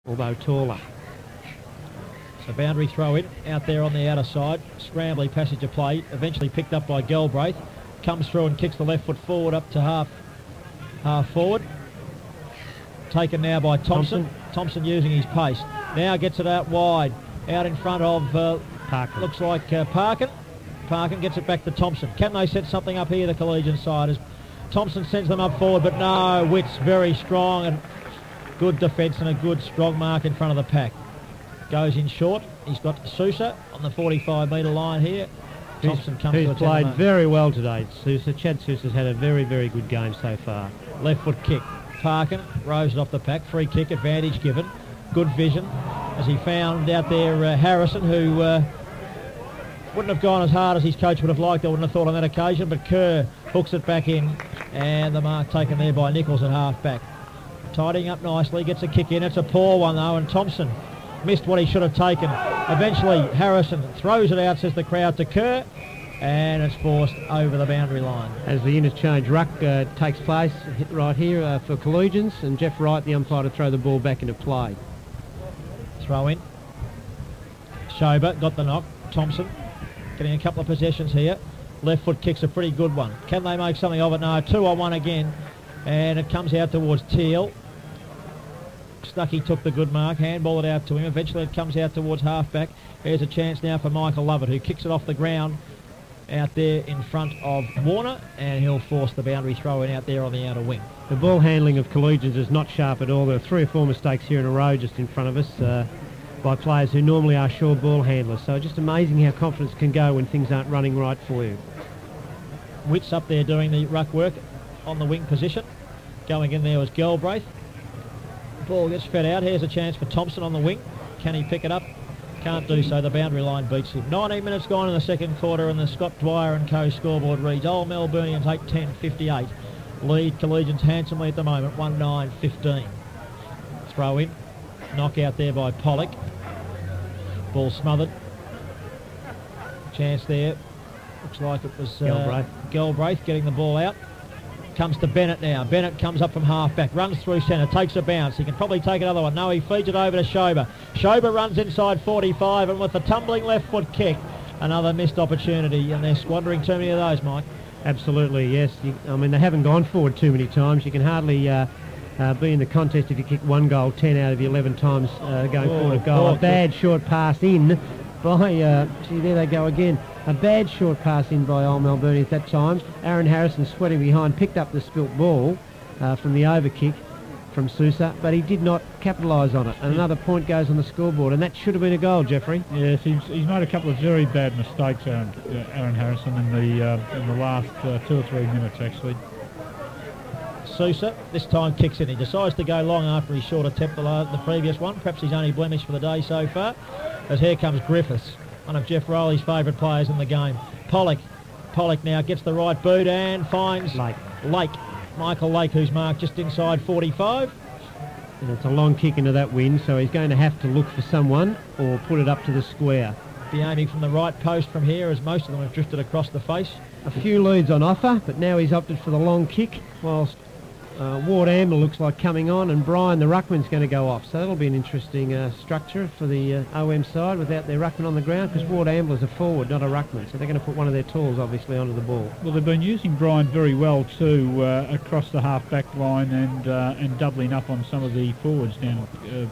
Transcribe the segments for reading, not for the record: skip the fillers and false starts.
although taller. So boundary throw in, out there on the outer side. Scrambly passage of play, eventually picked up by Galbraith. Comes through and kicks the left foot forward up to half forward. Taken now by Thompson. Thompson using his pace. Now gets it out wide. Out in front of, Parkin. looks like Parkin. Parkin gets it back to Thompson. Can they set something up here, the Collegian side? As Thompson sends them up forward, but no, Witt's very strong and good defence and a good strong mark in front of the pack. Goes in short. He's got Sousa on the 45-metre line here. Thompson comes to who's played very well today. Chad Sousa's had a very, very good game so far. Left foot kick. Parkin rose it off the pack. Free kick, advantage given. Good vision as he found out there Harrison, who wouldn't have gone as hard as his coach would have liked, I wouldn't have thought on that occasion, but Kerr hooks it back in, and the mark taken there by Nichols at half back. Tidying up nicely, gets a kick in. It's a poor one though, and Thompson missed what he should have taken. Eventually Harrison throws it out, says the crowd, to Kerr, and it's forced over the boundary line. As the interchange ruck takes place right here for Collegians, and Jeff Wright, the umpire, to throw the ball back into play. Throw in. Schober got the knock. Thompson getting a couple of possessions here. Left foot kick's a pretty good one. Can they make something of it? No, 2-on-1 again, and it comes out towards Teal. Stuckey took the good mark, handball it out to him. Eventually it comes out towards half-back. There's a chance now for Michael Lovett, who kicks it off the ground out there in front of Warner, and he'll force the boundary throw in out there on the outer wing. The ball handling of Collegians is not sharp at all. There are 3 or 4 mistakes here in a row just in front of us by players who normally are sure ball handlers. So just amazing how confidence can go when things aren't running right for you. Witt's up there doing the ruck work on the wing position. Going in there was Galbraith. Ball gets fed out. Here's a chance for Thompson on the wing. Can he pick it up? Can't do so. The boundary line beats him. 19 minutes gone in the second quarter, and the Scott Dwyer and Co scoreboard reads Old Melburnians 8-10-58. Lead Collegians handsomely at the moment, 1-9-15. Throw in. Knockout there by Pollock. Ball smothered. Chance there. Looks like it was Galbraith getting the ball out. Comes to Bennett now. Bennett comes up from half-back, runs through centre, takes a bounce. He can probably take another one. No, he feeds it over to Schober. Schober runs inside 45, and with the tumbling left foot kick, another missed opportunity, and they're squandering too many of those, Mike. Absolutely, yes. I mean, they haven't gone forward too many times. You can hardly be in the contest if you kick 1 goal 10 out of the 11 times going forward a goal. A bad short pass in by, see, there they go again. A bad short pass in by Old Melbourne at that time. Aaron Harrison sweating behind, picked up the spilt ball from the overkick from Sousa, but he did not capitalise on it. And another point goes on the scoreboard, and that should have been a goal, Jeffrey. Yes, he's made a couple of very bad mistakes, Aaron Harrison, in the last 2 or 3 minutes, actually. Sousa this time kicks in. He decides to go long after his short attempt the previous one. Perhaps his only blemish for the day so far. As here comes Griffiths, one of Jeff Rowley's favourite players in the game. Pollock now gets the right boot and finds Lake. Michael Lake, who's marked just inside 45. And it's a long kick into that wind, so he's going to have to look for someone or put it up to the square. Be aiming from the right post from here, as most of them have drifted across the face. A few leads on offer, but now he's opted for the long kick, whilst Ward Ambler looks like coming on, and Brian the ruckman's going to go off. So that'll be an interesting structure for the OM side without their ruckman on the ground, because Ward Ambler's a forward, not a ruckman. So they're going to put one of their tools, obviously, onto the ball. Well, they've been using Brian very well too across the half-back line and doubling up on some of the forwards down,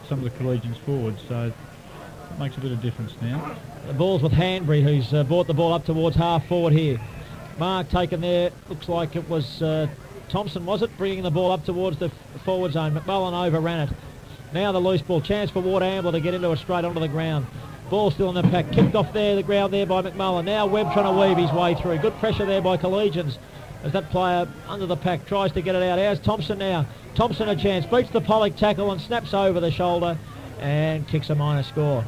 some of the Collegians forwards. So it makes a bit of difference now. The ball's with Hanbury, who's brought the ball up towards half forward here. Mark taken there. Looks like it was Thompson, was it? Bringing the ball up towards the forward zone. McMullen overran it. Now the loose ball. Chance for Ward Ambler to get into it straight onto the ground. Ball still in the pack. Kicked off there, the ground there by McMullen. Now Webb trying to weave his way through. Good pressure there by Collegians as that player under the pack tries to get it out. Here's Thompson now. Thompson a chance. Beats the Pollock tackle and snaps over the shoulder and kicks a minor score.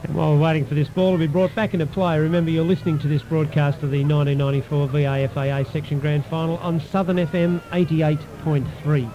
And while we're waiting for this ball to be brought back into play, remember you're listening to this broadcast of the 1994 VAFA Section Grand Final on Southern FM 88.3.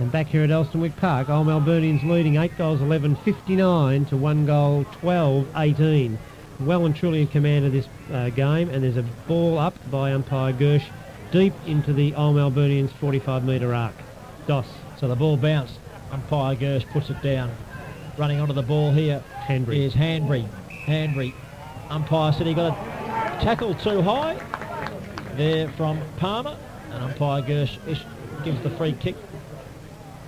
And back here at Elstonwick Park, Old Melburnians leading 8 goals 11-59 to 1 goal 12-18. Well and truly in command of this game, and there's a ball up by umpire Gersh deep into the Old Melburnians 45-metre arc. Doss. So the ball bounced. Umpire Gersh puts it down. Running onto the ball here is Hanbury. Umpire said he got a tackle too high there from Palmer, and umpire Gersh gives the free kick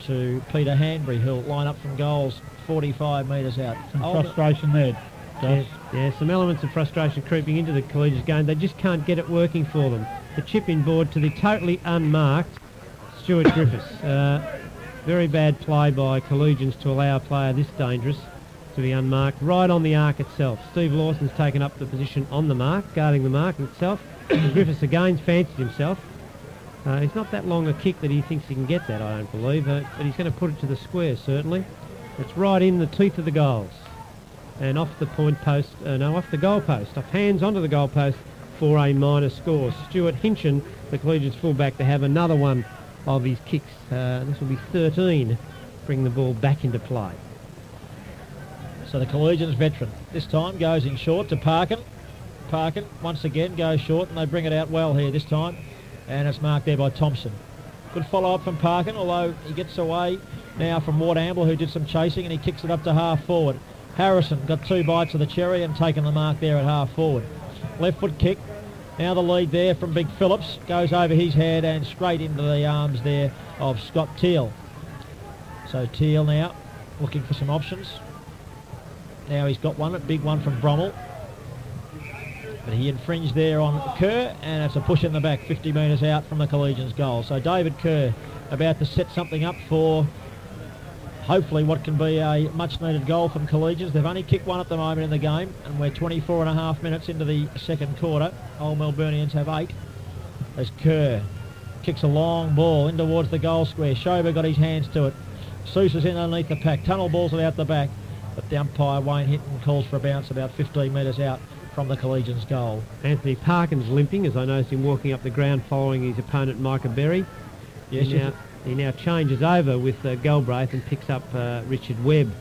to Peter Hanbury, who'll line up from goals 45 metres out. Some frustration there. Yeah, some elements of frustration creeping into the Collegians game. They just can't get it working for them. The chip in board to the totally unmarked Stuart Griffiths. Very bad play by Collegians to allow a player this dangerous to be unmarked right on the arc itself. Steve Lawson's taken up the position on the mark, guarding the mark itself. Griffiths again fancied himself. It's not that long a kick that he thinks he can get that, I don't believe, but he's going to put it to the square, certainly. It's right in the teeth of the goals. And off the off the goal post. Off hands onto the goal post for a minor score. Stuart Hinchin, the Collegians fullback, to have another one of his kicks. This will be 13, bring the ball back into play. So the Collegians veteran this time goes in short to Parkin. Parkin once again goes short, and they bring it out well here this time, and it's marked there by Thompson. Good follow-up from Parkin, although he gets away now from Ward Amble, who did some chasing, and he kicks it up to half forward. Harrison got 2 bites of the cherry and taken the mark there at half forward. Left foot kick. Now the lead there from Big Phillips goes over his head and straight into the arms there of Scott Teal. So Teal now looking for some options. Now he's got one, a big one from Brommel. But he infringed there on Kerr, and it's a push in the back 50 metres out from the Collegians goal. So David Kerr about to set something up for hopefully what can be a much needed goal from Collegians. They've only kicked one at the moment in the game, and we're 24 and a half minutes into the second quarter. Old Melburnians have 8. As Kerr kicks a long ball in towards the goal square. Schober got his hands to it. Sousa's in underneath the pack. Tunnel balls it out the back, but the umpire Wayne Hinton calls for a bounce about 15 metres out from the Collegians goal. Anthony Parkin's limping, as I noticed him walking up the ground following his opponent Micah Berry. Yes, he now changes over with Galbraith and picks up Richard Webb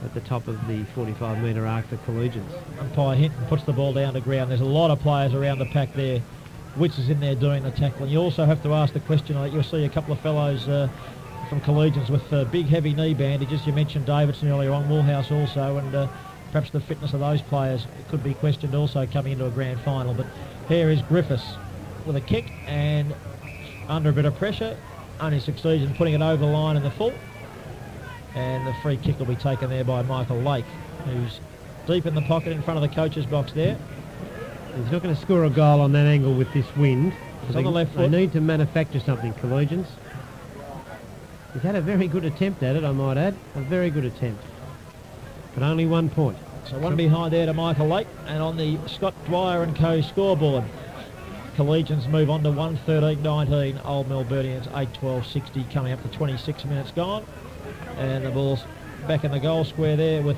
at the top of the 45-metre arc for Collegians. Umpire Hinton puts the ball down to ground. There's a lot of players around the pack there. Witts is in there doing the tackling. You also have to ask the question, you'll see a couple of fellows from Collegians with big heavy knee bandages. You mentioned Davidson earlier on, Woolhouse also, and perhaps the fitness of those players could be questioned also coming into a grand final. But here is Griffiths with a kick, and under a bit of pressure, only succeeds in putting it over the line in the full. And the free kick will be taken there by Michael Lake, who's deep in the pocket in front of the coach's box there. He's not going to score a goal on that angle with this wind. He's on the left foot. They need to manufacture something, Collegians. He's had a very good attempt at it, I might add. A very good attempt. But only 1 point. So one behind there to Michael Lake, and on the Scott Dwyer and Co scoreboard, Collegians move on to 1:13.19. Old Melburnians 8:12.60, coming up to 26 minutes gone. And the ball's back in the goal square there with